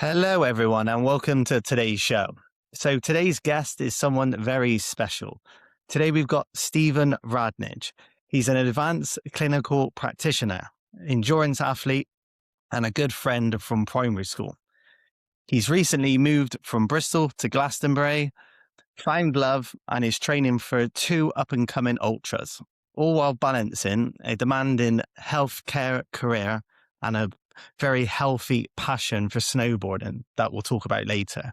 Hello, everyone, and welcome to today's show. So, today's guest is someone very special. Today, we've got Stephen Radnedge. He's an advanced clinical practitioner, endurance athlete, and a good friend from primary school. He's recently moved from Bristol to Glastonbury, found love, and is training for two up and coming ultras, all while balancing a demanding healthcare career and a very healthy passion for snowboarding that we'll talk about later.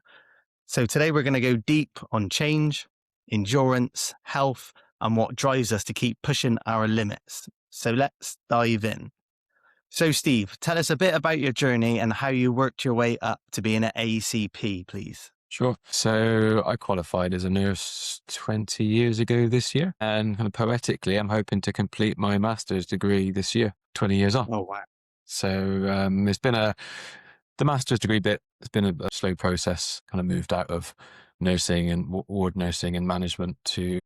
So today we're going to go deep on change, endurance, health, and what drives us to keep pushing our limits. So let's dive in. So Steve, tell us a bit about your journey and how you worked your way up to being an ACP, please. Sure. So I qualified as a nurse 20 years ago this year. And kind of poetically, I'm hoping to complete my master's degree this year, 20 years on. Oh, wow. So it's been the master's degree bit, it's been a slow process, kind of moved out of nursing and ward nursing and management to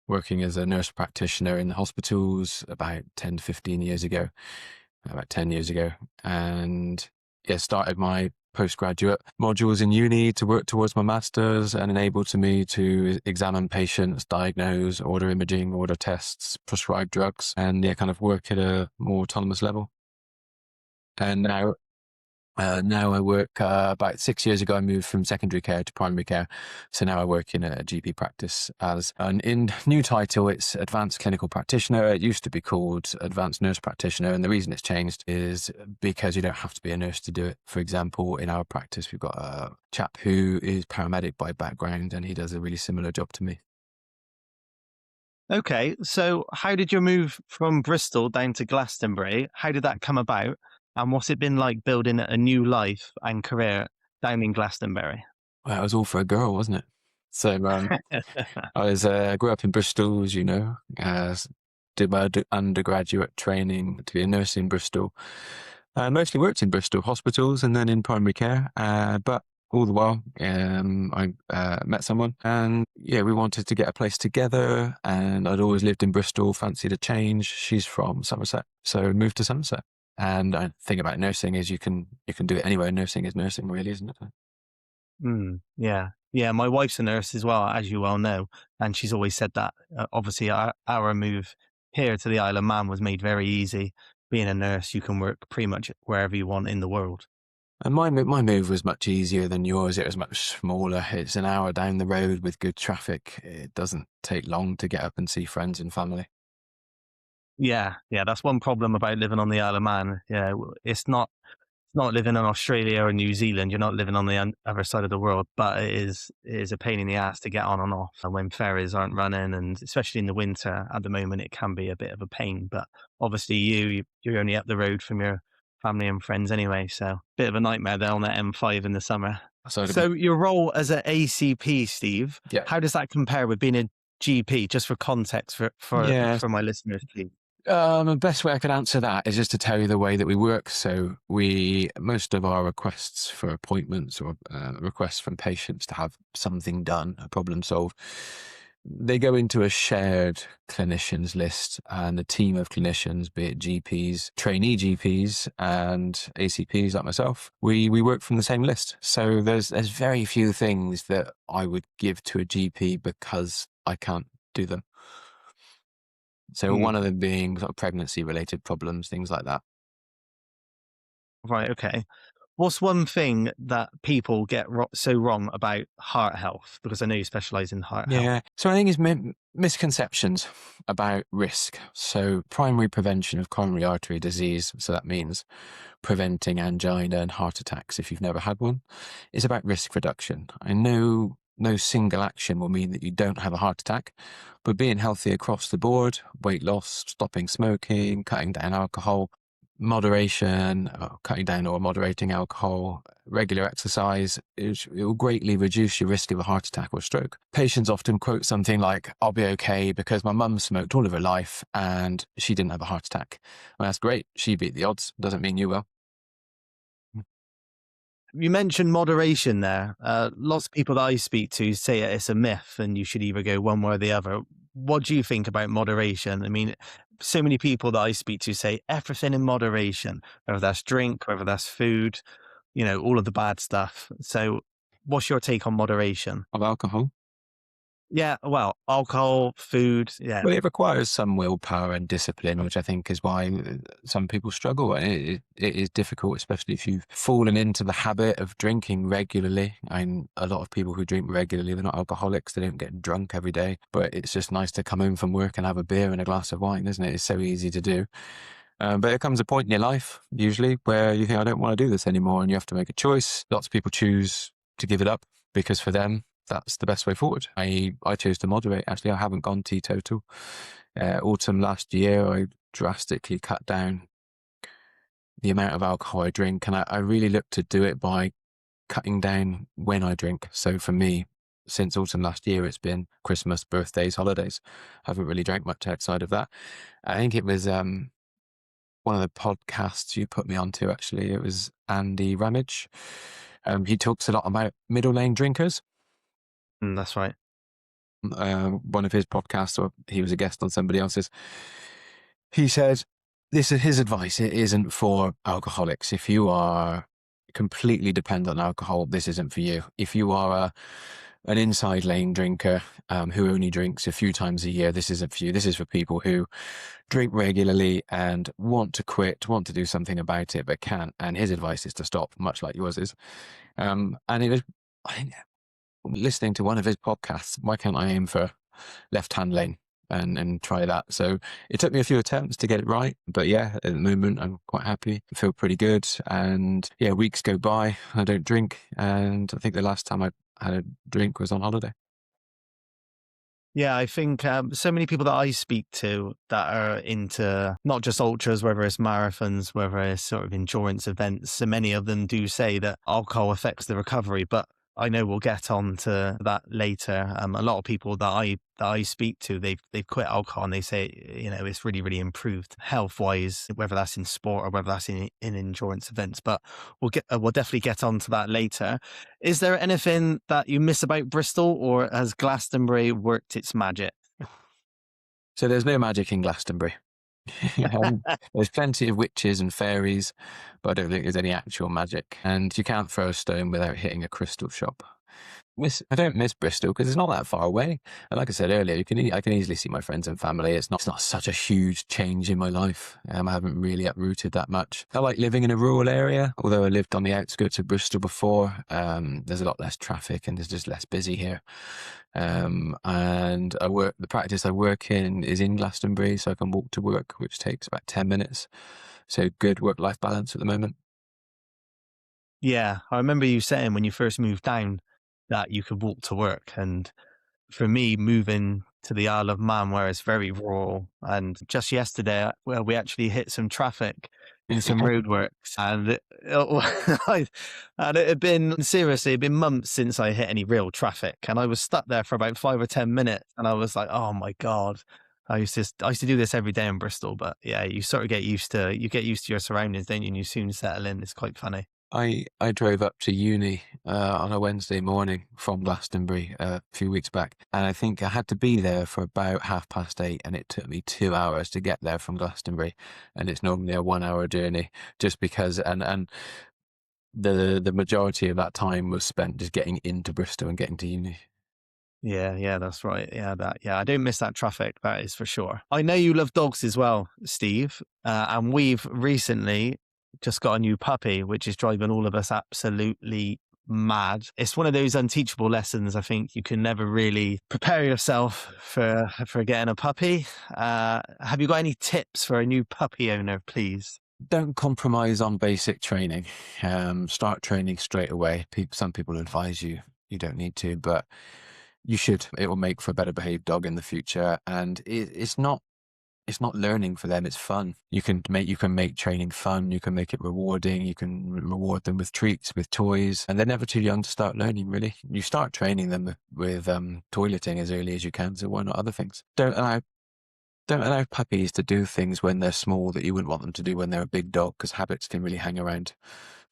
working as a nurse practitioner in the hospitals about 10 to 15 years ago, about 10 years ago. And yeah, started my postgraduate modules in uni to work towards my master's and enabled to me to examine patients, diagnose, order imaging, order tests, prescribe drugs, and yeah, kind of work at a more autonomous level. And now I work, about 6 years ago, I moved from secondary care to primary care. So now I work in a GP practice as in new title, it's Advanced Clinical Practitioner. It used to be called Advanced Nurse Practitioner. And the reason it's changed is because you don't have to be a nurse to do it. For example, in our practice, we've got a chap who is paramedic by background and he does a really similar job to me. Okay, so how did you move from Bristol down to Glastonbury? How did that come about? And what's it been like building a new life and career down in Glastonbury? Well, it was all for a girl, wasn't it? So I grew up in Bristol, as you know, did my undergraduate training to be a nurse in Bristol. Mostly worked in Bristol hospitals and then in primary care. But all the while, I met someone and yeah, we wanted to get a place together and I'd always lived in Bristol, fancied a change. She's from Somerset, so moved to Somerset. And I think about nursing is you can do it anywhere. Nursing is nursing, really, isn't it? Yeah. Yeah. My wife's a nurse as well, as you well know. And she's always said that. Obviously, our move here to the Isle of Man was made very easy. Being a nurse, you can work pretty much wherever you want in the world. And my move was much easier than yours. It was much smaller. It's an hour down the road with good traffic. It doesn't take long to get up and see friends and family. Yeah. Yeah. That's one problem about living on the Isle of Man. Yeah. It's not living in Australia or New Zealand. You're not living on the other side of the world, but it is a pain in the ass to get on and off. And when ferries aren't running, and especially in the winter at the moment, it can be a bit of a pain. But obviously, you're only up the road from your family and friends anyway, so bit of a nightmare there on that M5 in the summer. So So your role as an ACP, Steve, yeah, how does that compare with being a GP? Just for context yeah. for my listeners, please. The best way I could answer that is just to tell you the way that we work. So most of our requests for appointments or requests from patients to have something done, a problem solved, they go into a shared clinicians list, and a team of clinicians, be it GPs, trainee GPs, and ACPs like myself, we work from the same list. So there's very few things that I would give to a GP because I can't do them. So Mm, one of them being sort of pregnancy-related problems, things like that. right. Okay. What's one thing that people get so wrong about heart health? Because I know you specialize in heart health. Yeah. So I think it's misconceptions about risk. So primary prevention of coronary artery disease, so that means preventing angina and heart attacks if you've never had one, is about risk reduction. I know no single action will mean that you don't have a heart attack, but being healthy across the board, weight loss, stopping smoking, cutting down alcohol, moderation, cutting down or moderating alcohol, regular exercise, it will greatly reduce your risk of a heart attack or stroke. Patients often quote something like, I'll be okay because my mum smoked all of her life and she didn't have a heart attack. Well, that's great. She beat the odds. Doesn't mean you will. You mentioned moderation there. Lots of people that I speak to say it's a myth and you should either go one way or the other. What do you think about moderation? I mean, so many people that I speak to say everything in moderation, whether that's drink, whether that's food. all of the bad stuff. So what's your take on moderation? Of alcohol. Yeah, well, alcohol, food, yeah. Well, it requires some willpower and discipline, which I think is why some people struggle. And it is difficult, especially if you've fallen into the habit of drinking regularly. And a lot of people who drink regularly, they're not alcoholics. They don't get drunk every day, but it's just nice to come home from work and have a beer and a glass of wine, isn't it? It's so easy to do. But there comes a point in your life, usually, where you think, I don't want to do this anymore. And you have to make a choice. Lots of people choose to give it up because for them, that's the best way forward. I chose to moderate. Actually, I haven't gone teetotal. Autumn last year, I drastically cut down the amount of alcohol I drink. And I really look to do it by cutting down when I drink. So for me, since autumn last year, it's been Christmas, birthdays, holidays. I haven't really drank much outside of that. I think it was one of the podcasts you put me onto, actually. It was Andy Ramage. He talks a lot about middle lane drinkers. That's right. One of his podcasts, or he was a guest on somebody else's, he said, this is his advice. It isn't for alcoholics. If you are completely dependent on alcohol, this isn't for you. If you are an inside lane drinker who only drinks a few times a year, this isn't for you. This is for people who drink regularly and want to quit, want to do something about it, but can't. And his advice is to stop, much like yours is. And it was, listening to one of his podcasts, why can't I aim for left-hand lane and try that? So it took me a few attempts to get it right, but yeah, at the moment I'm quite happy. I feel pretty good, and yeah, weeks go by, I don't drink, and I think the last time I had a drink was on holiday. Yeah, I think so many people that I speak to that are into not just ultras, whether it's marathons, whether it's sort of endurance events, so many of them do say that alcohol affects the recovery, but I know we'll get on to that later. A lot of people that I speak to, they've quit alcohol and they say, it's really, really improved health wise, whether that's in sport or whether that's in endurance events. But we'll definitely get on to that later. Is there anything that you miss about Bristol, or has Glastonbury worked its magic? So there's no magic in Glastonbury. There's plenty of witches and fairies, but I don't think there's any actual magic. And you can't throw a stone without hitting a crystal shop. I don't miss Bristol because it's not that far away. And like I said earlier, I can easily see my friends and family. It's not such a huge change in my life. I haven't really uprooted that much. I like living in a rural area, although I lived on the outskirts of Bristol before. There's a lot less traffic and it's just less busy here. And the practice I work in is in Glastonbury, so I can walk to work, which takes about 10 minutes. So good work-life balance at the moment. Yeah, I remember you saying when you first moved down that you could walk to work. And for me, moving to the Isle of Man, where it's very rural, and just yesterday, well, we actually hit some traffic in some roadworks, and it had been seriously, it'd been months since I hit any real traffic, and I was stuck there for about 5 or 10 minutes, and I was like, oh my God. I used to do this every day in Bristol, but yeah, you sort of get used to your surroundings, don't you? And you soon settle in. It's quite funny. I drove up to uni on a Wednesday morning from Glastonbury a few weeks back, and I think I had to be there for about 8:30, and it took me 2 hours to get there from Glastonbury, and it's normally a 1 hour journey, just because and the majority of that time was spent just getting into Bristol and getting to uni. Yeah, that's right. Yeah, I don't miss that traffic. That is for sure. I know you love dogs as well, Steve, and we've recently just got a new puppy, which is driving all of us absolutely mad. It's one of those unteachable lessons. I think you can never really prepare yourself for getting a puppy. Have you got any tips for a new puppy owner, please? Don't compromise on basic training. Start training straight away. Some people advise you don't need to, but you should. It will make for a better behaved dog in the future, and it's not learning for them. It's fun. You can make training fun. You can make it rewarding. You can reward them with treats, with toys, and they're never too young to start learning. Really, you start training them with toileting as early as you can. So why not other things? Don't allow puppies to do things when they're small that you wouldn't want them to do when they're a big dog, because habits can really hang around,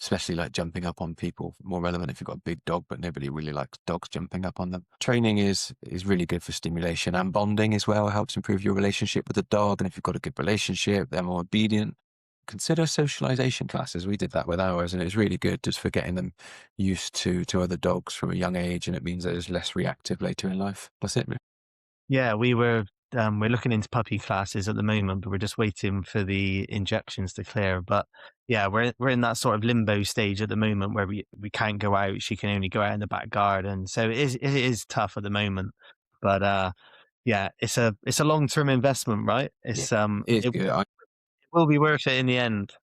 especially like jumping up on people. More relevant if you've got a big dog, but nobody really likes dogs jumping up on them. Training is really good for stimulation, and bonding as well. It helps improve your relationship with the dog. And if you've got a good relationship, they're more obedient. consider socialization classes. We did that with ours, and it was really good just for getting them used to other dogs from a young age, and it means that it's less reactive later in life. That's it. Yeah, we're looking into puppy classes at the moment, but we're just waiting for the injections to clear. But yeah, we're in that sort of limbo stage at the moment where we can't go out. She can only go out in the back garden, so it is tough at the moment. But yeah, it's a long-term investment, right? Yeah, It it's good. will be worth it in the end.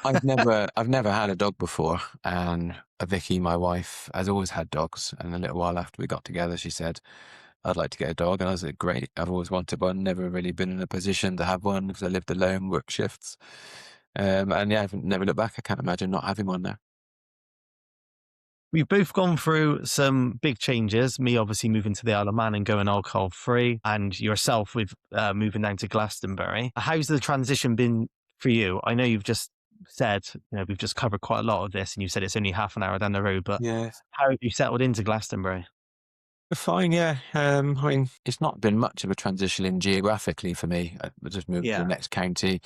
I've never had a dog before, and Vicky, my wife, has always had dogs. And a little while after we got together, she said, "I'd like to get a dog," and I was like, "Great! I've always wanted one. Never really been in a position to have one because I lived alone, work shifts, and yeah, I've never looked back. I can't imagine not having one now." We've both gone through some big changes. Me, obviously, moving to the Isle of Man and going alcohol free, and yourself with moving down to Glastonbury. How's the transition been for you? I know you've just said, we've just covered quite a lot of this, and you said it's only half an hour down the road, but Yeah. how have you settled into Glastonbury? Fine, yeah. I mean, it's not been much of a transition in geographically for me. I just moved to the Yeah. next county.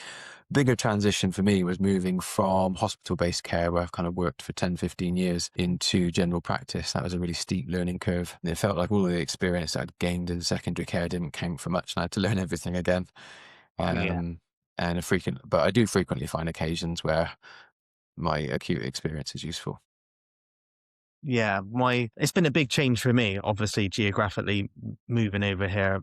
Bigger transition for me was moving from hospital-based care, where I've kind of worked for 10, 15 years, into general practice. That was a really steep learning curve. And it felt like all of the experience that I'd gained in secondary care didn't count for much, and I had to learn everything again. Yeah. And but I do frequently find occasions where my acute experience is useful. Yeah, it's been a big change for me, obviously geographically moving over here.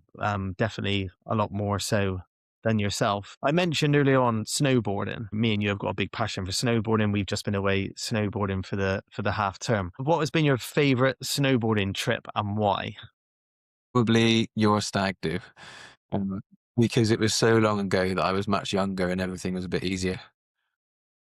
Definitely a lot more so than yourself. I mentioned earlier on snowboarding. Me and you have got a big passion for snowboarding. We've just been away snowboarding for the half term. What has been your favorite snowboarding trip and why? Probably your stag do. Um, because it was so long ago that I was much younger and everything was a bit easier.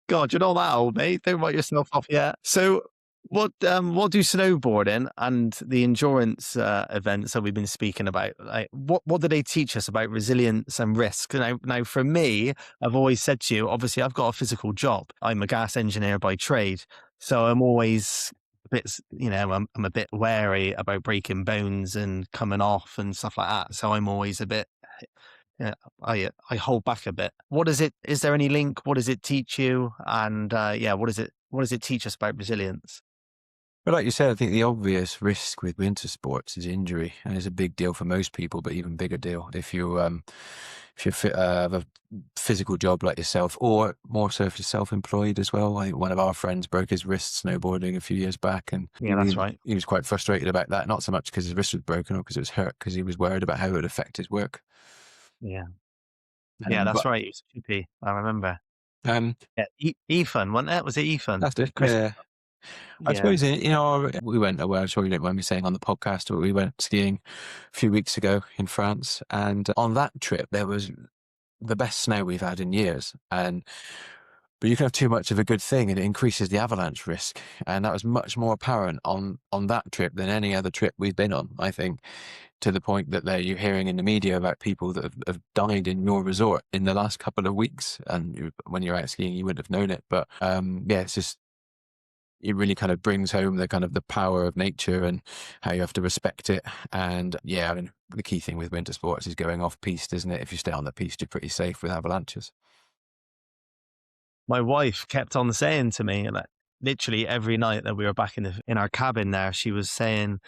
God, you're not that old, mate. Don't write yourself off yet. So, what do snowboarding and the endurance events that we've been speaking about? Like, what do they teach us about resilience and risk? Now, for me, I've always said to you, obviously, I've got a physical job. I'm a gas engineer by trade, so I'm always a bit, I'm a bit wary about breaking bones and coming off and stuff like that. So I'm always a bit yeah, I hold back a bit. What is it? Is there any link? What does it teach you? And yeah, what does it teach us about resilience? But like you said, I think the obvious risk with winter sports is injury, and it's a big deal for most people, but even bigger deal if you have a physical job like yourself, or more so if you're self-employed as well. I think one of our friends broke his wrist snowboarding a few years back, and Yeah, that's right. he was quite frustrated about that. Not so much because his wrist was broken or because it was hurt, because he was worried about how it would affect his work. Yeah, yeah, that's But right. It was Chippy. I remember. um, Yeah, Ethan, wasn't it? Was it Ethan? that's it. Chris. Yeah. I Yeah, suppose, we went away, I'm sure you don't mind me saying on the podcast, but we went skiing a few weeks ago in France. And on that trip, there was the best snow we've had in years. But you can have too much of a good thing and it increases the avalanche risk. And that was much more apparent on that trip than any other trip we've been on, I think, to the point that you're hearing in the media about people that have died in your resort in the last couple of weeks. And when you're out skiing, you wouldn't have known it. But yeah, it's just, it really kind of brings home the power of nature and how you have to respect it. And yeah, I mean, the key thing with winter sports is going off piste, isn't it? If you stay on the piste, you're pretty safe with avalanches. my wife kept on saying to me, like literally every night that we were back in our cabin there, she was saying,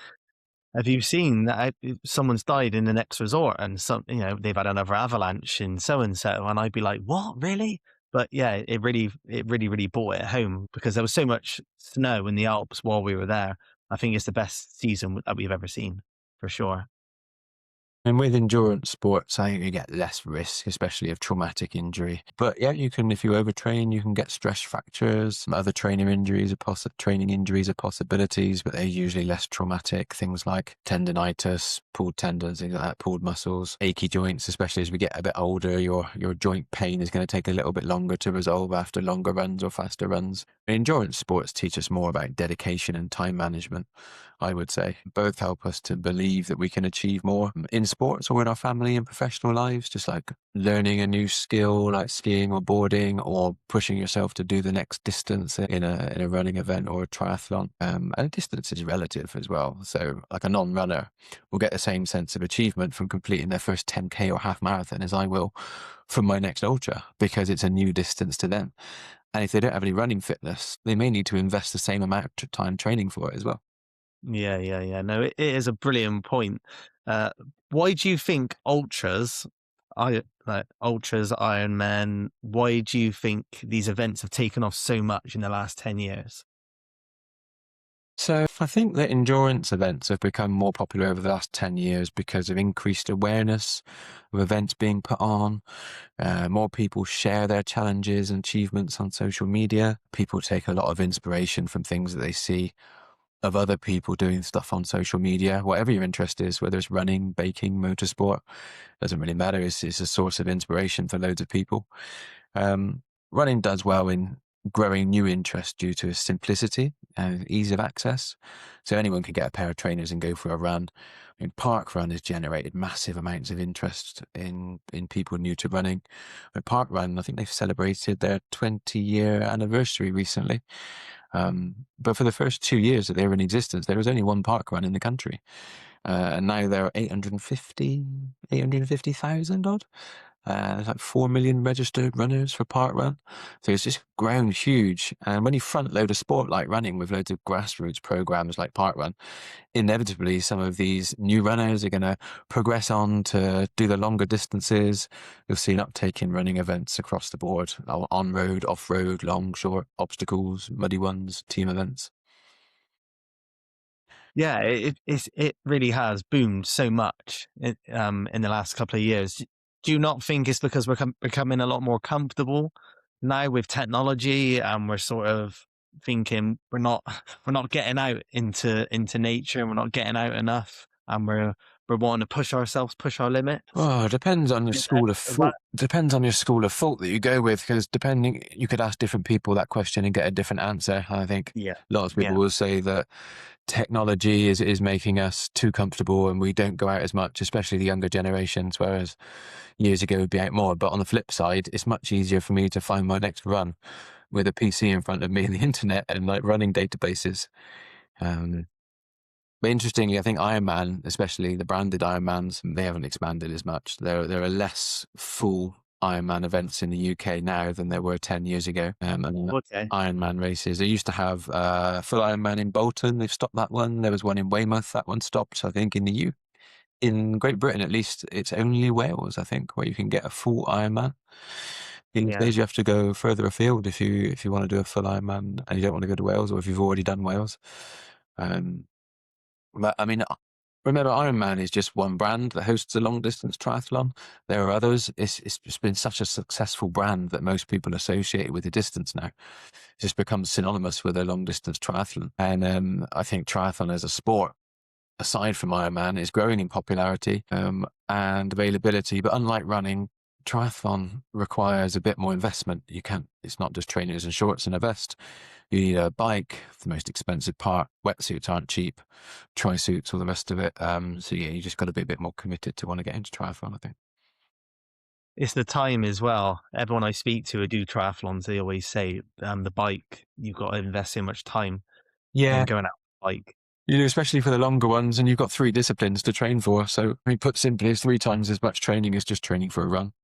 have you seen that someone's died in the next resort and they've had another avalanche in so and so? And I'd be like, what, really? But yeah, it really brought it home because there was so much snow in the Alps while we were there. I think it's the best season that we've ever seen for sure. And with endurance sports, I think you get less risk, especially of traumatic injury. But yeah, if you overtrain, you can get stress fractures. Other training injuries are possibilities, but they're usually less traumatic. Things like tendonitis, pulled tendons, things like that, pulled muscles, achy joints, especially as we get a bit older, your joint pain is going to take a little bit longer to resolve after longer runs or faster runs. Endurance sports teach us more about dedication and time management, I would say. Both help us to believe that we can achieve more in sports or in our family and professional lives, just like learning a new skill like skiing or boarding, or pushing yourself to do the next distance in a running event or a triathlon. And distance is relative as well. So like a non-runner will get the same sense of achievement from completing their first 10K or half marathon as I will from my next ultra, because it's a new distance to them. And if they don't have any running fitness, they may need to invest the same amount of time training for it as well. Yeah, yeah, yeah. No, it is a brilliant point. Uh, why do you think ultras, Ironman, why do you think these events have taken off so much in the last 10 years? So I think that endurance events have become more popular over the last 10 years because of increased awareness of events being put on. More people share their challenges and achievements on social media. People take a lot of inspiration from things that they see of other people doing stuff on social media. Whatever your interest is, whether it's running, baking, motorsport, doesn't really matter. It's a source of inspiration for loads of people. Um, Running does well in growing new interest due to its simplicity and ease of access. So anyone can get a pair of trainers and go for a run. I mean, park run has generated massive amounts of interest in people new to running. Park run, I think they've celebrated their 20-year anniversary recently. But for the first 2 years that they were in existence, there was only one park run in the country. And now there are 850,000 odd. There's like 4 million registered runners for park run. So it's just grown huge. And when you front load a sport like running with loads of grassroots programs like park run, inevitably some of these new runners are going to progress on to do the longer distances. You'll see an uptake in running events across the board, on road, off road, long, short, obstacles, muddy ones, team events. Yeah, it really has boomed so much in the last couple of years. Do you not think it's because we're becoming a lot more comfortable now with technology, and we're sort of thinking we're not getting out into nature, and we're not getting out enough, and we're wanting to push ourselves, push our limits? Oh, it depends on your Yeah, school of that- thought. Depends on your school of thought that you go with, because depending, you could ask different people that question and get a different answer. I think yeah, lots of people yeah, will say that technology is making us too comfortable and we don't go out as much, especially the younger generations, whereas years ago we'd be out more. But on the flip side, it's much easier for me to find my next run with a PC in front of me and the internet and like running databases. Um, but interestingly, I think Ironman, especially the branded Ironmans, they haven't expanded as much. There are less full Ironman events in the UK now than there were 10 years ago. And okay, Ironman races. They used to have full Ironman in Bolton. They've stopped that one. There was one in Weymouth. That one stopped, I think, in Great Britain, at least. It's only Wales, I think, where you can get a full Ironman. These yeah. days, you have to go further afield if you want to do a full Ironman and you don't want to go to Wales, or if you've already done Wales. Um, but I mean, remember, Ironman is just one brand that hosts a long distance triathlon. There are others. It's just been such a successful brand that most people associate it with the distance now. It's just become synonymous with a long distance triathlon. And I think triathlon as a sport, aside from Ironman, is growing in popularity and availability. But unlike running, triathlon requires a bit more investment. It's not just trainers and shorts and a vest. You need a bike, the most expensive part. Wetsuits aren't cheap, tri-suits, all the rest of it. So yeah, you just got to be a bit more committed to want to get into triathlon, I think. It's the time as well. Everyone I speak to who do triathlons, they always say, the bike, you've got to invest so much time in Yeah. going out on the bike. You do, especially for the longer ones, and you've got 3 disciplines to train for. So, I mean, put simply, it's 3 times as much training as just training for a run.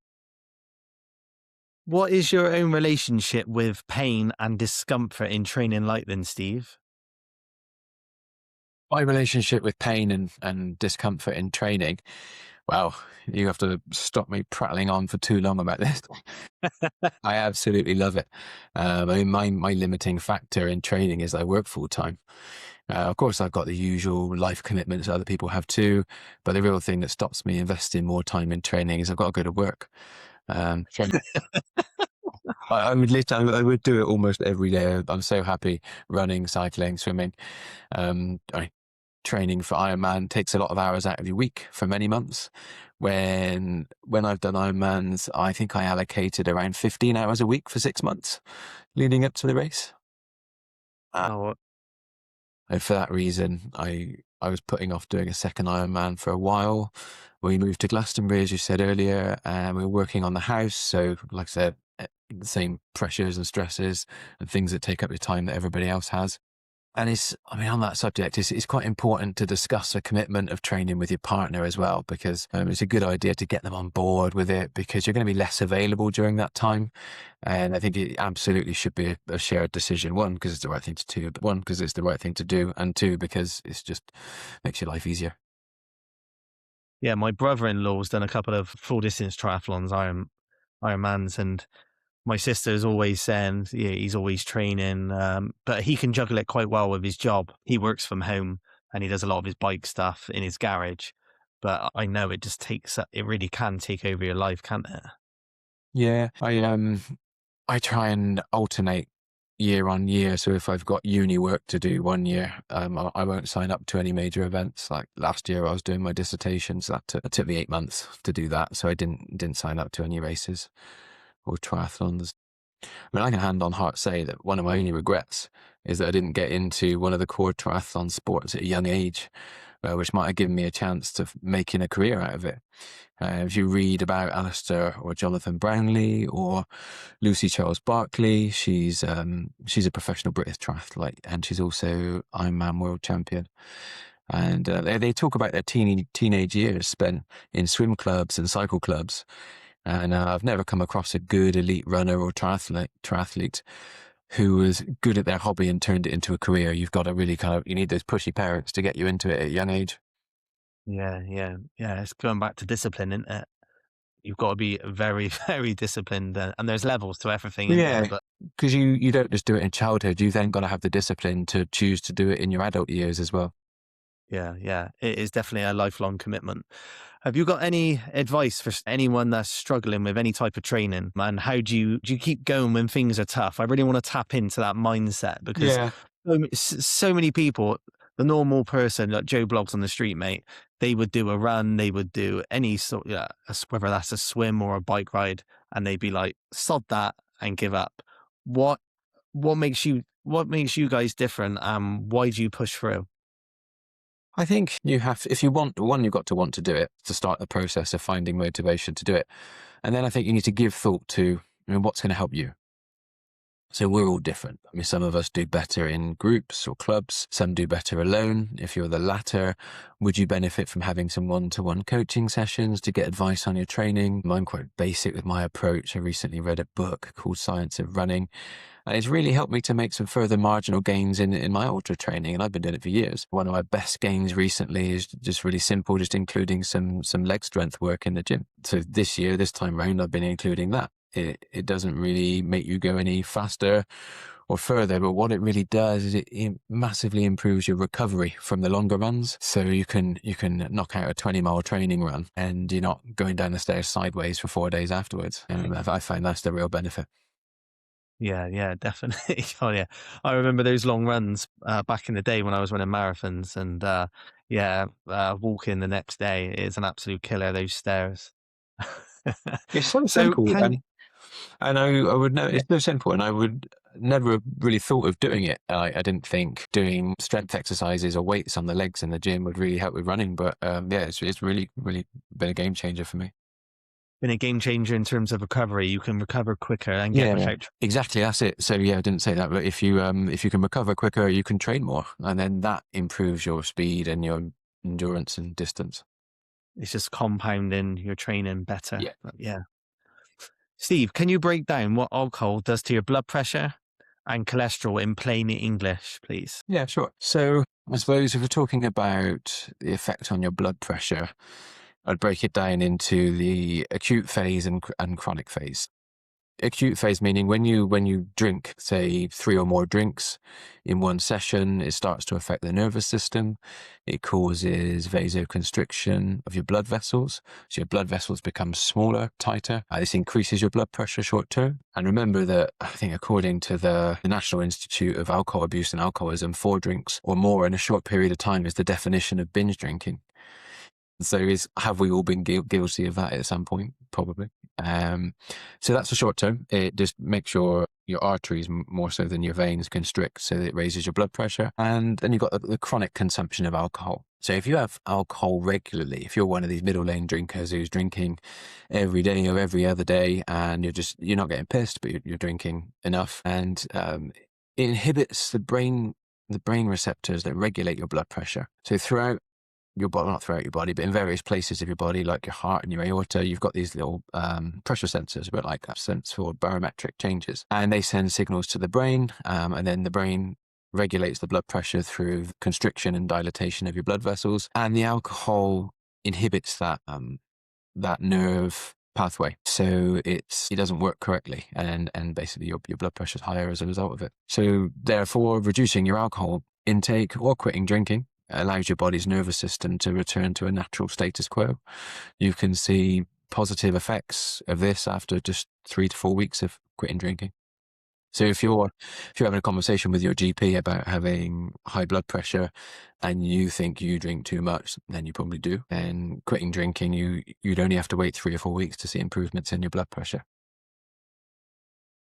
What is your own relationship with pain and discomfort in training like then, Steve? My relationship with pain and discomfort in training, well, you have to stop me prattling on for too long about this. I absolutely love it. I mean, my limiting factor in training is I work full time. Of course, I've got the usual life commitments that other people have too, but the real thing that stops me investing more time in training is I've got to go to work. So I would do it almost every day. I'm so happy running, cycling, swimming. Training for Ironman takes a lot of hours out of your week for many months. When I've done Ironmans, I think I allocated around 15 hours a week for 6 months leading up to the race. Oh, And for that reason, I was putting off doing a second Ironman for a while. We moved to Glastonbury, as you said earlier, and we were working on the house. So, like I said, the same pressures and stresses and things that take up your time that everybody else has. And on that subject, it's quite important to discuss a commitment of training with your partner as well, because it's a good idea to get them on board with it, because you're going to be less available during that time. And I think it absolutely should be a shared decision. One, because it's the right thing to do, but one, because it's the right thing to do. And two, because it's just makes your life easier. yeah. My brother-in-law's done a couple of full distance triathlons, Ironmans, and my sister's always saying, yeah, he's always training, but he can juggle it quite well with his job. He works from home and he does a lot of his bike stuff in his garage. But I know it just it really can take over your life, can't it? Yeah, I try and alternate year on year. So if I've got uni work to do one year, I won't sign up to any major events. Like last year, I was doing my dissertation, so that took me 8 months to do that. So I didn't sign up to any races or triathlons. I mean, I can hand on heart say that one of my only regrets is that I didn't get into one of the core triathlon sports at a young age, which might have given me a chance to making a career out of it. If you read about Alistair or Jonathan Brownlee or Lucy Charles Barkley, she's a professional British triathlete, and she's also Ironman world champion. And they talk about their teenage years spent in swim clubs and cycle clubs. And I've never come across a good elite runner or triathlete who was good at their hobby and turned it into a career. You've got to really you need those pushy parents to get you into it at a young age. Yeah, yeah, yeah. It's going back to discipline, isn't it? You've got to be very, very disciplined, and there's levels to everything, isn't there? Yeah, But because you don't just do it in childhood. You've then got to have the discipline to choose to do it in your adult years as well. yeah, yeah, it is definitely a lifelong commitment. Have you got any advice for anyone that's struggling with any type of training? And how do you keep going when things are tough? I really want to tap into that mindset because Yeah. so many people, the normal person, like Joe Blogs on the street, mate, they would do a run, they would do any sort, yeah, whether that's a swim or a bike ride, and they'd be like, sod that and give up. What what makes you guys different? Why do you push through? I think if you want, one, you've got to want to do it to start the process of finding motivation to do it. And then I think you need to give thought to, what's going to help you. So we're all different. I mean, some of us do better in groups or clubs. Some do better alone. If you're the latter, would you benefit from having some one-to-one coaching sessions to get advice on your training? I'm quite basic with my approach. I recently read a book called Science of Running, and it's really helped me to make some further marginal gains in my ultra training. And I've been doing it for years. One of my best gains recently is just really simple, just including some leg strength work in the gym. So this time round, I've been including that. It doesn't really make you go any faster or further, but what it really does is it massively improves your recovery from the longer runs. So you can knock out a 20-mile training run and you're not going down the stairs sideways for 4 days afterwards. And I find that's the real benefit. Yeah, yeah, definitely. Oh, yeah. I remember those long runs back in the day when I was running marathons, and walking the next day is an absolute killer. Those stairs. It's so So, simple, can you? and I would know it's so simple, and I would never have really thought of doing it. I didn't think doing strength exercises or weights on the legs in the gym would really help with running, but yeah, it's really been a game changer for me. Been a game changer in terms of recovery. You can recover quicker and get Yeah, without. exactly. That's it. So yeah, I didn't say that, but if you can recover quicker, you can train more, and then that improves your speed and your endurance and distance. It's just compounding your training better. Yeah. Yeah. Steve, can you break down what alcohol does to your blood pressure and cholesterol in plain English, please? Yeah, sure. So I suppose if we're talking about the effect on your blood pressure, I'd break it down into the acute phase and chronic phase. Acute phase meaning when you drink, say, 3 or more drinks in one session, it starts to affect the nervous system. It causes vasoconstriction of your blood vessels. So your blood vessels become smaller, tighter. This increases your blood pressure short term. And remember that, I think according to the National Institute of Alcohol Abuse and Alcoholism, 4 drinks or more in a short period of time is the definition of binge drinking. So have we all been guilty of that at some point? Probably. So that's the short term. It just makes your your arteries more so than your veins constrict, so that it raises your blood pressure. And then you've got the chronic consumption of alcohol. So if you have alcohol regularly, if you're one of these middle lane drinkers who's drinking every day or every other day, and you're not getting pissed, but you're drinking enough, and it inhibits the brain receptors that regulate your blood pressure. So throughout your body, not throughout your body, but in various places of your body, like your heart and your aorta, you've got these little pressure sensors, a bit like that sense for barometric changes. And they send signals to the brain, and then the brain regulates the blood pressure through constriction and dilatation of your blood vessels. And the alcohol inhibits that nerve pathway, so it doesn't work correctly, and basically your blood pressure is higher as a result of it. So therefore, reducing your alcohol intake or quitting drinking allows your body's nervous system to return to a natural status quo. You can see positive effects of this after just 3 to 4 weeks of quitting drinking. So if you're having a conversation with your GP about having high blood pressure and you think you drink too much, then you probably do. And quitting drinking, you'd only have to wait 3 or 4 weeks to see improvements in your blood pressure.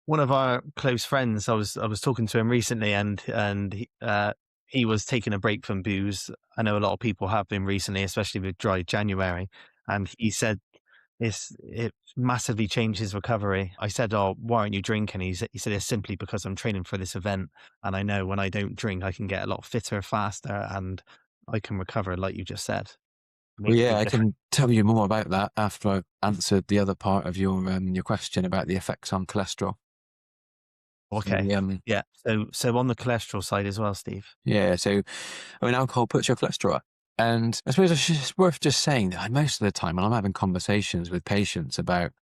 One of our close friends, I was talking to him recently, and he was taking a break from booze. I know a lot of people have been recently, especially with dry January, and he said it massively changed his recovery. I said, "Oh, why aren't you drinking?" He said, "It's simply because I'm training for this event, and I know when I don't drink, I can get a lot fitter, faster, and I can recover, like you just said." Well, Makes a yeah, big I difference. can tell you more about that after I've answered the other part of your question about the effects on cholesterol. Okay, yeah. So on the cholesterol side as well, Steve. Yeah, so I mean, alcohol puts your cholesterol up. And I suppose it's worth just saying that most of the time when I'm having conversations with patients about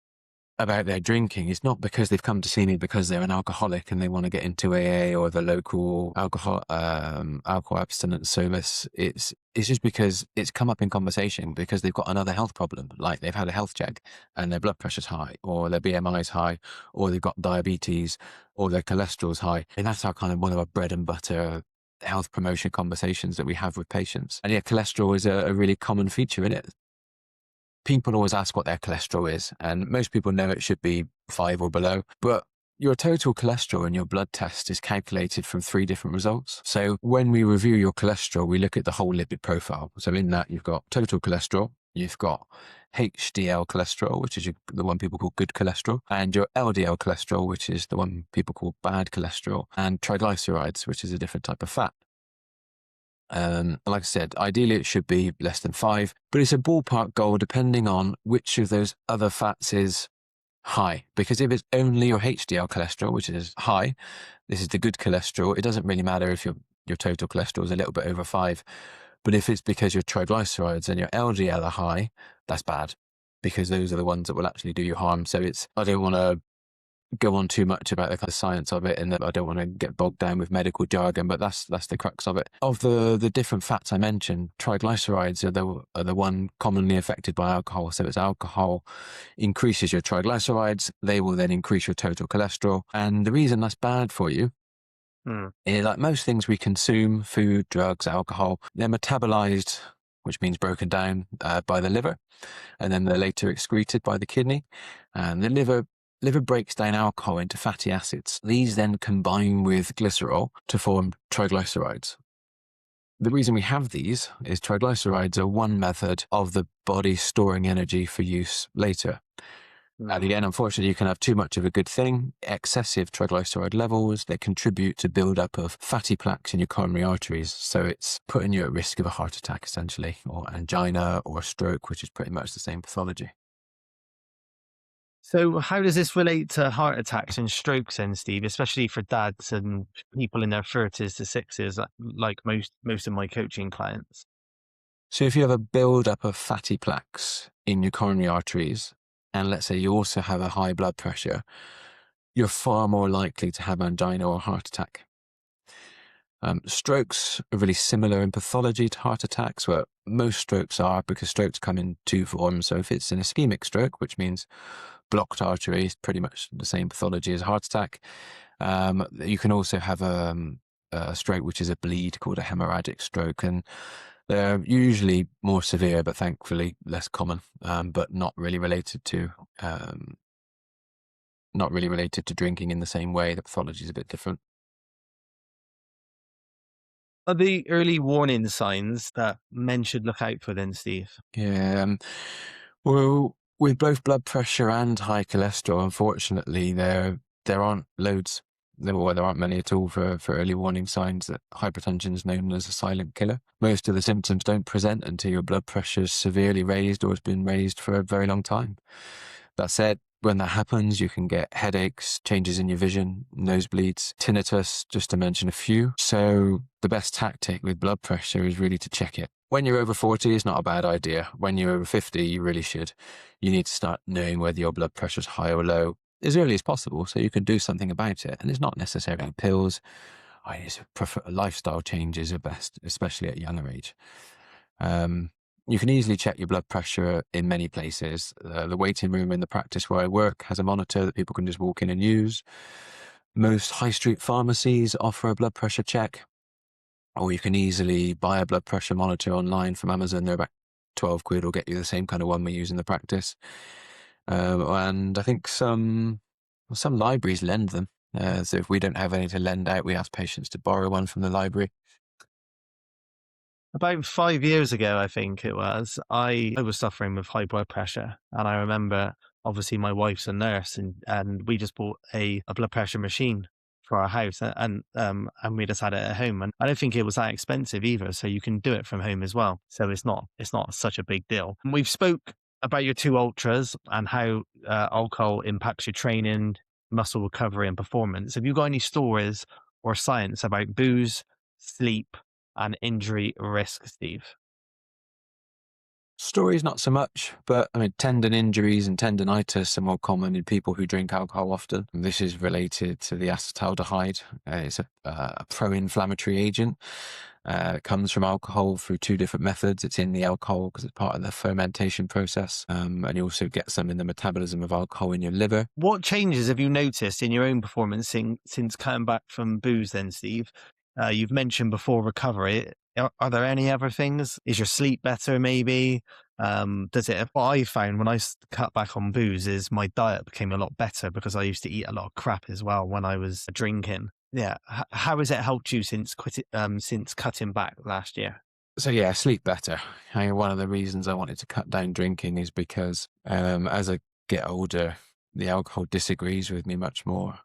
their drinking, it's not because they've come to see me because they're an alcoholic and they want to get into AA or the local alcohol abstinence service. It's just because it's come up in conversation because they've got another health problem, like they've had a health check and their blood pressure's high, or their BMI is high, or they've got diabetes, or their cholesterol's high. And that's our kind of one of our bread and butter health promotion conversations that we have with patients. And yeah, cholesterol is a really common feature in it. People always ask what their cholesterol is, and most people know it should be 5 or below, but your total cholesterol in your blood test is calculated from 3 different results. So when we review your cholesterol, we look at the whole lipid profile. So in that, you've got total cholesterol, you've got HDL cholesterol, which is the one people call good cholesterol, and your LDL cholesterol, which is the one people call bad cholesterol, and triglycerides, which is a different type of fat. Like I said, ideally it should be less than 5, but it's a ballpark goal depending on which of those other fats is high. Because if it's only your HDL cholesterol, which is high, this is the good cholesterol, it doesn't really matter if your total cholesterol is a little bit over 5. But if it's because your triglycerides and your LDL are high, that's bad, because those are the ones that will actually do you harm. So I don't want to go on too much about the kind of science of it, and that I don't want to get bogged down with medical jargon, but that's the crux of it. Of the different fats I mentioned, triglycerides are the one commonly affected by alcohol. So as alcohol increases your triglycerides, they will then increase your total cholesterol. And the reason that's bad for you is, like most things we consume, food, drugs, alcohol, they're metabolized, which means broken down by the liver, and then they're later excreted by the kidney. And the liver breaks down alcohol into fatty acids. These then combine with glycerol to form triglycerides. The reason we have these is triglycerides are one method of the body storing energy for use later. And again, unfortunately, you can have too much of a good thing. Excessive triglyceride levels, they contribute to build-up of fatty plaques in your coronary arteries. So it's putting you at risk of a heart attack, essentially, or angina, or a stroke, which is pretty much the same pathology. So how does this relate to heart attacks and strokes then, Steve, especially for dads and people in their 30s to 60s, like most of my coaching clients? So if you have a build-up of fatty plaques in your coronary arteries, and let's say you also have a high blood pressure, you're far more likely to have angina or heart attack. Strokes are really similar in pathology to heart attacks, where most strokes are, because strokes come in 2 forms. So if it's an ischemic stroke, which means blocked artery, is pretty much the same pathology as a heart attack. You can also have a stroke which is a bleed, called a hemorrhagic stroke, and they're usually more severe, but thankfully less common, but not really related to not really related to drinking in the same way. The pathology is a bit different. Are the early warning signs that men should look out for then, Steve? Yeah. Well, with both blood pressure and high cholesterol, unfortunately, there aren't loads. There aren't many at all for early warning signs that hypertension is known as a silent killer. Most of the symptoms don't present until your blood pressure is severely raised or has been raised for a very long time. That said, when that happens, you can get headaches, changes in your vision, nosebleeds, tinnitus, just to mention a few. So the best tactic with blood pressure is really to check it. When you're over 40, it's not a bad idea. When you're over 50, you really should. You need to start knowing whether your blood pressure is high or low as early as possible so you can do something about it. And it's not necessarily pills. I just prefer lifestyle changes are best, especially at a younger age. You can easily check your blood pressure in many places. The waiting room in the practice where I work has a monitor that people can just walk in and use. Most high street pharmacies offer a blood pressure check, or you can easily buy a blood pressure monitor online from Amazon. They're about 12 quid, will get you the same kind of one we use in the practice. And I think some libraries lend them. So if we don't have any to lend out, we ask patients to borrow one from the library. About 5 years ago, I think it was, I was suffering with high blood pressure. And I remember, obviously, my wife's a nurse, and we just bought a blood pressure machine for our house, and we just had it at home. And I don't think it was that expensive either. So you can do it from home as well. So it's not such a big deal. And we've spoke about your two ultras and how alcohol impacts your training, muscle recovery, and performance. Have you got any stories or science about booze, sleep, and injury risk, Steve? Stories, not so much, but I mean, tendon injuries and tendonitis are more common in people who drink alcohol often. This is related to the acetaldehyde. It's a pro-inflammatory agent. It comes from alcohol through two different methods. It's in the alcohol because it's part of the fermentation process. And you also get some in the metabolism of alcohol in your liver. What changes have you noticed in your own performance since coming back from booze then, Steve? You've mentioned before recovery. Are there any other things? Is your sleep better maybe? What I found when cut back on booze is my diet became a lot better because I used to eat a lot of crap as well when I was drinking. Yeah. How has it helped you since cutting back last year? So yeah, sleep better. One of the reasons I wanted to cut down drinking is because as I get older, the alcohol disagrees with me much more.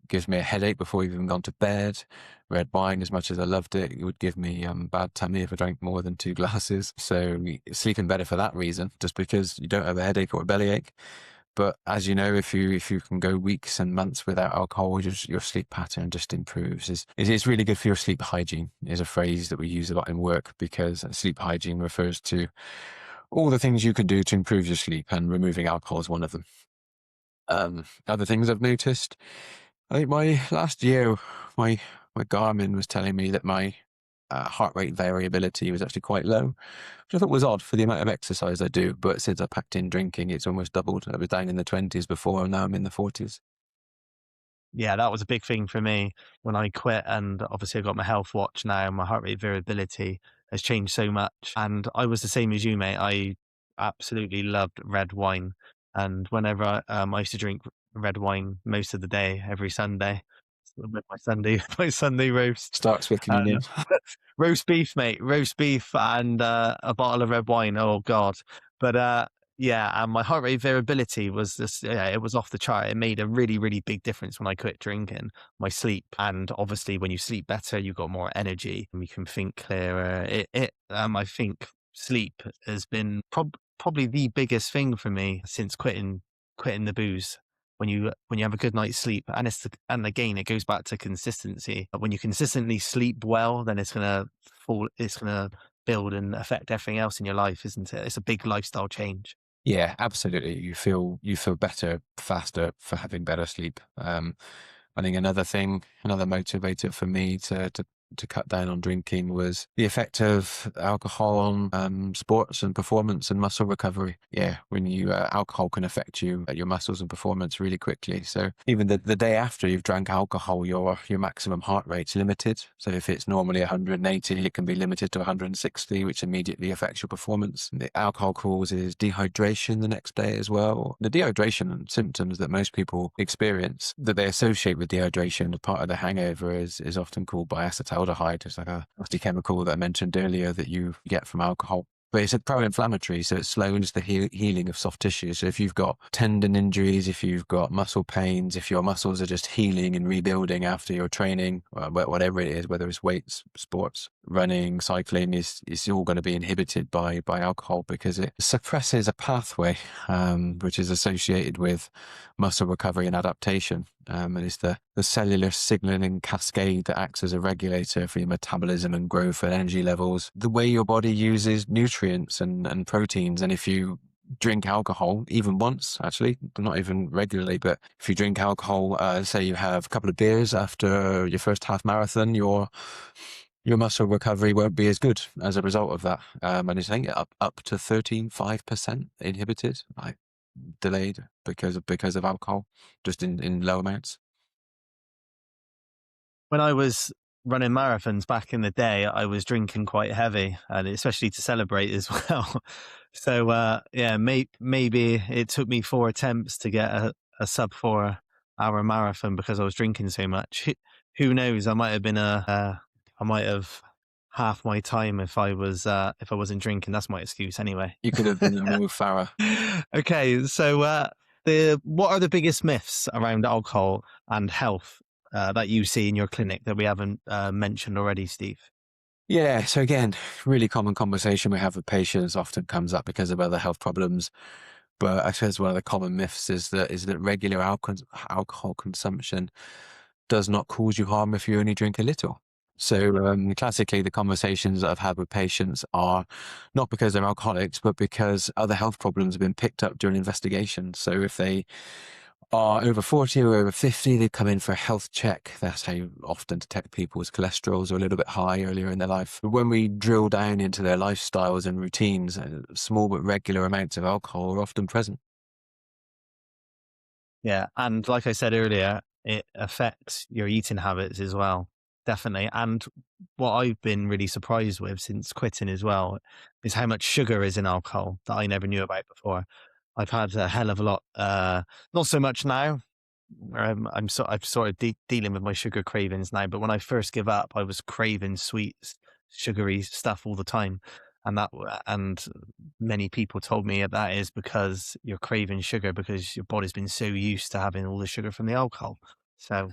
Gives me a headache before I've even gone to bed. Red wine, as much as I loved it, it would give me bad tummy if I drank more than 2 glasses. So sleeping better for that reason, just because you don't have a headache or a bellyache. But as you know, if you can go weeks and months without alcohol, your sleep pattern just improves. It's really good for your sleep hygiene, is a phrase that we use a lot in work, because sleep hygiene refers to all the things you can do to improve your sleep, and removing alcohol is one of them. Other things I've noticed, I think my last year, my Garmin was telling me that my heart rate variability was actually quite low, which I thought was odd for the amount of exercise I do. But since I packed in drinking, it's almost doubled. I was down in the 20s before, and now I'm in the 40s. Yeah, that was a big thing for me when I quit. And obviously, I got my health watch now. My heart rate variability has changed so much. And I was the same as you, mate. I absolutely loved red wine. And whenever I used to drink red wine most of the day, every Sunday, with my Sunday, my Sunday roast. Starts with Uh, communion. Roast beef, mate. Roast beef and a bottle of red wine. Oh God. But yeah, and my heart rate variability was just, yeah, it was off the chart. It made a really, really big difference when I quit drinking. My sleep, and obviously when you sleep better, you've got more energy and you can think clearer. I think sleep has been probably the biggest thing for me since quitting the booze. When you have a good night's sleep, and again, it goes back to consistency. When you consistently sleep well, then it's gonna build and affect everything else in your life, isn't it? It's a big lifestyle change. Yeah, absolutely. You feel better, faster for having better sleep. I think another motivator for me to to cut down on drinking was the effect of alcohol on sports and performance and muscle recovery. Yeah, when you alcohol can affect your muscles and performance really quickly. So even the day after you've drank alcohol, your maximum heart rate's limited. So if it's normally 180, it can be limited to 160, which immediately affects your performance. The alcohol causes dehydration the next day as well. The dehydration symptoms that most people experience that they associate with dehydration, part of the hangover, is often called diacetylaldehyde. It's like a nasty chemical that I mentioned earlier that you get from alcohol. But it's a pro-inflammatory, so it slows the healing of soft tissue. So if you've got tendon injuries, if you've got muscle pains, if your muscles are just healing and rebuilding after your training, whatever it is, whether it's weights, sports, running, cycling, it's all going to be inhibited by alcohol because it suppresses a pathway which is associated with muscle recovery and adaptation. And it's the cellular signaling cascade that acts as a regulator for your metabolism and growth and energy levels, the way your body uses nutrients and proteins. And if you drink alcohol, even once, actually, not even regularly, but if you drink alcohol, say you have a couple of beers after your first half marathon, your muscle recovery won't be as good as a result of that. And it's saying up to 13.5% inhibited, like delayed because of alcohol, just in low amounts. When I was running marathons back in the day, I was drinking quite heavy, and especially to celebrate as well. So yeah, maybe it took me 4 attempts to get a sub 4 hour marathon because I was drinking so much. Who knows? I might have been I might have half my time if I wasn't drinking. That's my excuse anyway. You could have been a Mo Farah. Okay, so what are the biggest myths around alcohol and health that you see in your clinic that we haven't mentioned already, Steve? Yeah, so again, really common conversation we have with patients often comes up because of other health problems. But I suppose one of the common myths is that regular alcohol consumption does not cause you harm if you only drink a little. So classically, the conversations that I've had with patients are not because they're alcoholics, but because other health problems have been picked up during investigation. So if they are over 40 or over 50, they come in for a health check. That's how you often detect people's cholesterols are a little bit high earlier in their life. But when we drill down into their lifestyles and routines, small but regular amounts of alcohol are often present. Yeah, and like I said earlier, it affects your eating habits as well, definitely. And what I've been really surprised with since quitting as well is how much sugar is in alcohol that I never knew about before. I've had a hell of a lot, not so much now. I've sort of dealing with my sugar cravings now, but when I first give up, I was craving sweets, sugary stuff all the time, and many people told me that is because you're craving sugar because your body's been so used to having all the sugar from the alcohol. So,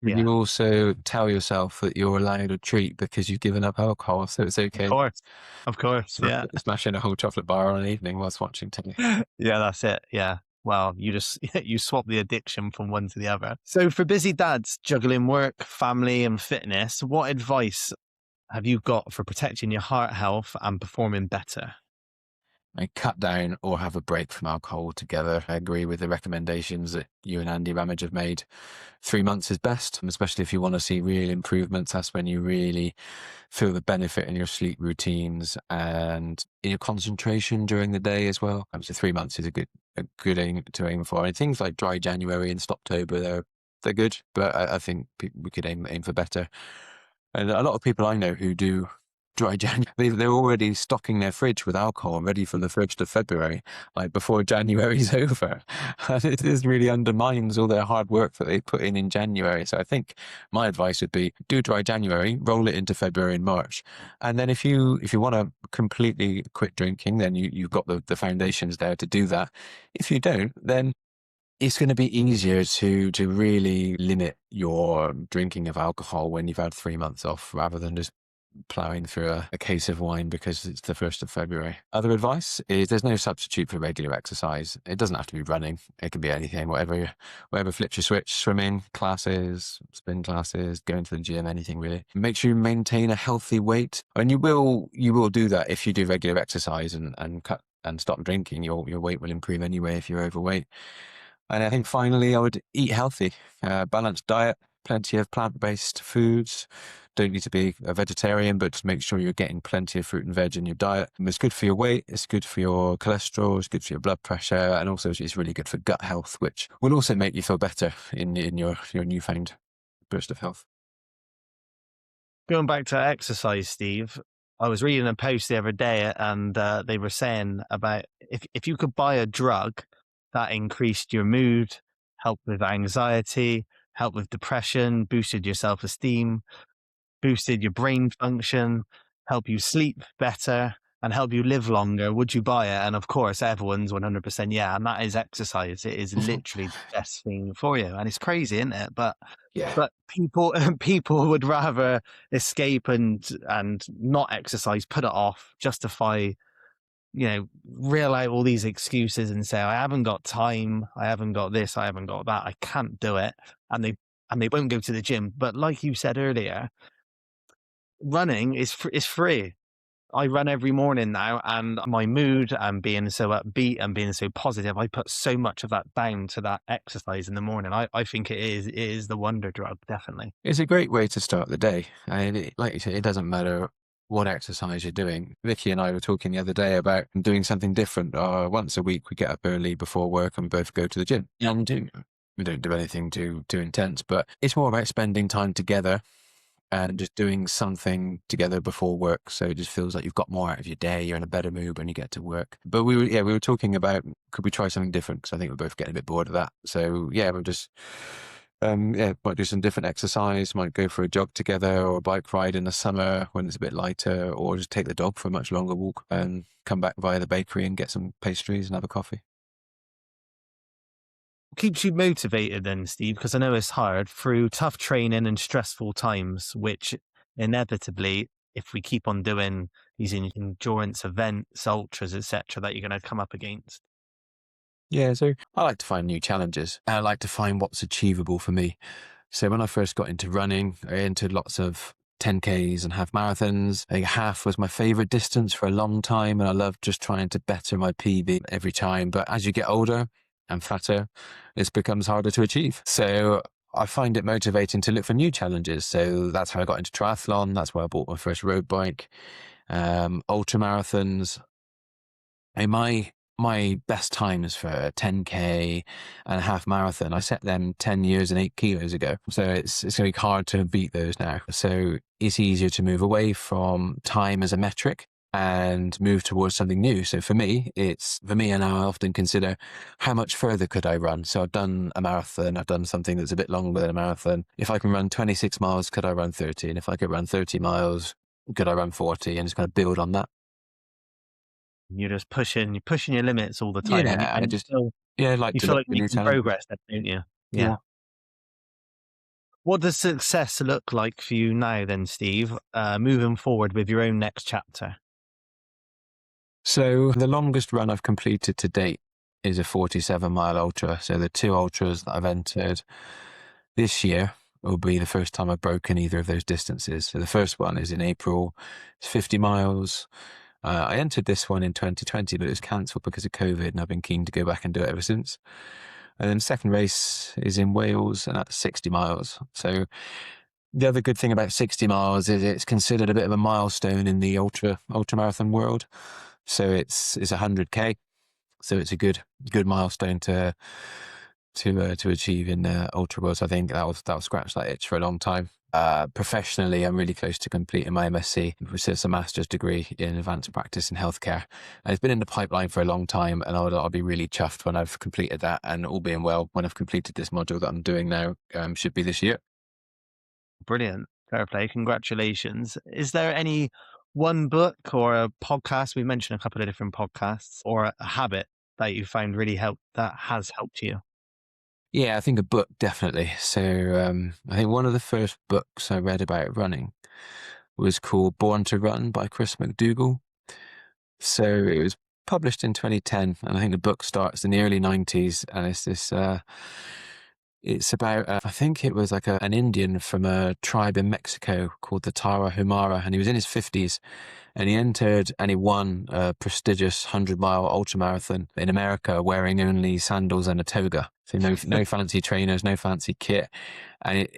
And yeah, you also tell yourself that you're allowed a treat because you've given up alcohol, so it's of okay. course, of course, yeah, Smashing a whole chocolate bar on an evening whilst watching telly. yeah, that's it, yeah. Well, you just you swap the addiction from one to the other. So, for busy dads juggling work, family, and fitness, what advice have you got for protecting your heart health and performing better? And cut down or have a break from alcohol altogether. I agree with the recommendations that you and Andy Ramage have made. 3 months is best, and especially if you want to see real improvements. That's when you really feel the benefit in your sleep routines and in your concentration during the day as well. So 3 months is a good aim to aim for. And things like dry January and Stoptober, they're good, but I think we could aim for better. And a lot of people I know who do dry January, they're already stocking their fridge with alcohol ready for the 1st of February, like before January's over. And it just really undermines all their hard work that they put in January. So I think my advice would be do dry January, roll it into February and March. And then if you want to completely quit drinking, then you've got the foundations there to do that. If you don't, then it's going to be easier to really limit your drinking of alcohol when you've had 3 months off rather than just plowing through a case of wine because it's the 1st of February. Other advice is there's no substitute for regular exercise. It doesn't have to be running. It can be anything, whatever flips your switch, swimming, classes, spin classes, going to the gym, anything really. Make sure you maintain a healthy weight. And you will do that if you do regular exercise and cut and stop drinking. Your weight will improve anyway if you're overweight. And I think finally I would eat healthy, balanced diet, plenty of plant-based foods, don't need to be a vegetarian, but just make sure you're getting plenty of fruit and veg in your diet. And it's good for your weight, it's good for your cholesterol, it's good for your blood pressure, and also it's really good for gut health, which will also make you feel better in your newfound burst of health. Going back to exercise, Steve, I was reading a post the other day and they were saying about if you could buy a drug that increased your mood, helped with anxiety, helped with depression, boosted your self-esteem, boosted your brain function, help you sleep better, and help you live longer, would you buy it? And of course, everyone's 100% yeah, and that is exercise. It is literally the best thing for you. And it's crazy, isn't it? Yeah. But people people would rather escape and not exercise, put it off, justify, reel out all these excuses and say, I haven't got time, I haven't got this, I haven't got that, I can't do it. And they won't go to the gym. But like you said earlier, running is free. I run every morning now, and my mood and being so upbeat and being so positive, I put so much of that down to that exercise in the morning. I think it is the wonder drug, definitely. It's a great way to start the day. And like you said, it doesn't matter what exercise you're doing. Vicky and I were talking the other day about doing something different. Once a week, we get up early before work and both go to the gym. And we don't do anything too intense, but it's more about spending time together and just doing something together before work. So it just feels like you've got more out of your day. You're in a better mood when you get to work. But we were talking about, could we try something different? Because I think we're both getting a bit bored of that. So yeah, we're just, might do some different exercise, might go for a jog together or a bike ride in the summer when it's a bit lighter, or just take the dog for a much longer walk and come back via the bakery and get some pastries and have a coffee. Keeps you motivated then, Steve? Because I know it's hard through tough training and stressful times, which inevitably, if we keep on doing these endurance events, ultras, etc., that you're going to come up against. Yeah, so I like to find new challenges. I like to find what's achievable for me. So when I first got into running, I entered lots of 10Ks and half marathons. I think half was my favorite distance for a long time, and I loved just trying to better my PB every time. But as you get older and fatter, this becomes harder to achieve. So I find it motivating to look for new challenges. So that's how I got into triathlon. That's why I bought my first road bike. Ultra marathons. And my best times for a 10K and a half marathon, I set them 10 years and 8 kilos ago. So it's going to be hard to beat those now. So it's easier to move away from time as a metric and move towards something new. So for me, and I often consider how much further could I run? So I've done a marathon, I've done something that's a bit longer than a marathon. If I can run 26 miles, could I run 30? And if I could run 30 miles, could I run 40? And just kind of build on that. You're just you're pushing your limits all the time. Yeah, And I like you to feel look like for new making challenges. progress, don't you? Yeah. Yeah. What does success look like for you now then, Steve, moving forward with your own next chapter? So the longest run I've completed to date is a 47-mile ultra. So the 2 ultras that I've entered this year will be the first time I've broken either of those distances. So the first one is in April. It's 50 miles. I entered this one in 2020, but it was cancelled because of COVID, and I've been keen to go back and do it ever since. And then the second race is in Wales, and that's 60 miles. So the other good thing about 60 miles is it's considered a bit of a milestone in the ultra marathon world. So it's 100K. So it's a good milestone to achieve in ultra world. So I think that'll scratch that itch for a long time. Professionally, I'm really close to completing my MSc, which is a master's degree in advanced practice in healthcare. And it's been in the pipeline for a long time, and I'll be really chuffed when I've completed that. And all being well, when I've completed this module that I'm doing now, should be this year. Brilliant. Fair play. Congratulations. Is there any one book or a podcast? We mentioned a couple of different podcasts, or a habit that you found that has helped you? Yeah, I think a book, definitely. So I think one of the first books I read about running was called Born to Run by Chris McDougall. So it was published in 2010, and I think the book starts in the early 90s, and it's this... it's about, I think it was like an Indian from a tribe in Mexico called the Tarahumara, and he was in his 50s, and he entered and he won a prestigious 100-mile ultramarathon in America wearing only sandals and a toga. So no fancy trainers, no fancy kit. And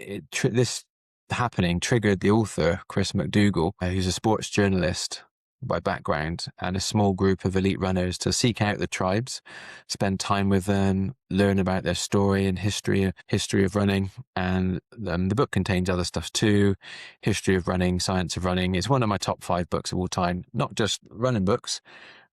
this happening triggered the author, Chris McDougall, who's a sports journalist by background, and a small group of elite runners to seek out the tribes, spend time with them, learn about their story and history of running. And the book contains other stuff too: history of running, science of running. It's one of my top 5 books of all time, not just running books.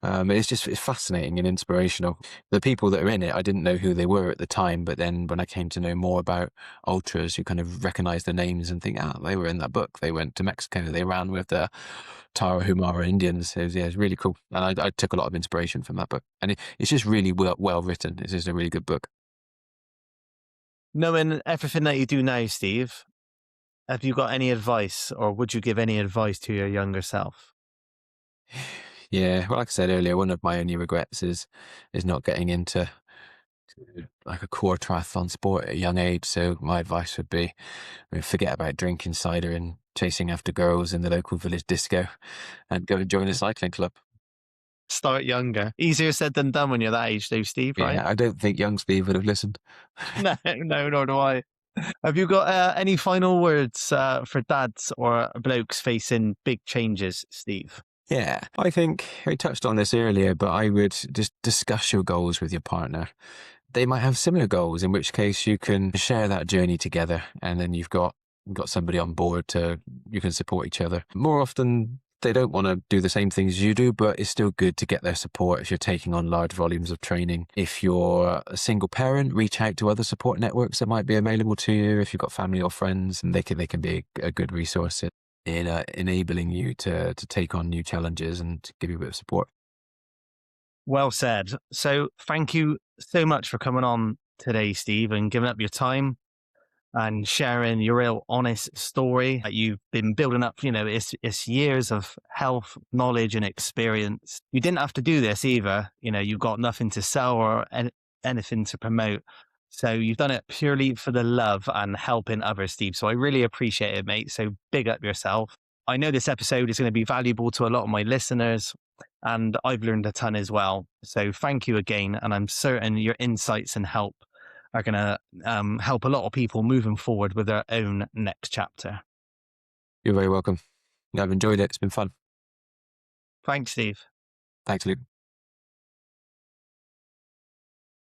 It's fascinating and inspirational. The people that are in it, I didn't know who they were at the time, but then when I came to know more about ultras, you kind of recognize the names and think, they were in that book. They went to Mexico. They ran with the Tarahumara Indians. It was really cool. And I took a lot of inspiration from that book. And it's just really well written. It's just a really good book. Knowing everything that you do now, Steve, have you got any advice, or would you give any advice to your younger self? Yeah, well, like I said earlier, one of my only regrets is not getting into like a core triathlon sport at a young age. So my advice would be, forget about drinking cider and chasing after girls in the local village disco, and go and join a cycling club. Start younger. Easier said than done when you're that age, though, Steve, right? Yeah, I don't think young Steve would have listened. No, no, nor do I. Have you got any final words for dads or blokes facing big changes, Steve? Yeah, I think I touched on this earlier, but I would just discuss your goals with your partner. They might have similar goals, in which case you can share that journey together, and then you've got somebody on board you can support each other. More often, they don't want to do the same things you do, but it's still good to get their support if you're taking on large volumes of training. If you're a single parent, reach out to other support networks that might be available to you. If you've got family or friends, and they can be a good resource in enabling you to take on new challenges and to give you a bit of support. Well said. So thank you so much for coming on today, Steve, and giving up your time and sharing your real honest story that you've been building up. It's years of health, knowledge, and experience. You didn't have to do this either. You've got nothing to sell or anything to promote. So you've done it purely for the love and helping others, Steve. So I really appreciate it, mate. So big up yourself. I know this episode is going to be valuable to a lot of my listeners, and I've learned a ton as well. So thank you again. And I'm certain your insights and help are going to help a lot of people moving forward with their own next chapter. You're very welcome. I've enjoyed it. It's been fun. Thanks, Steve. Thanks, Luke.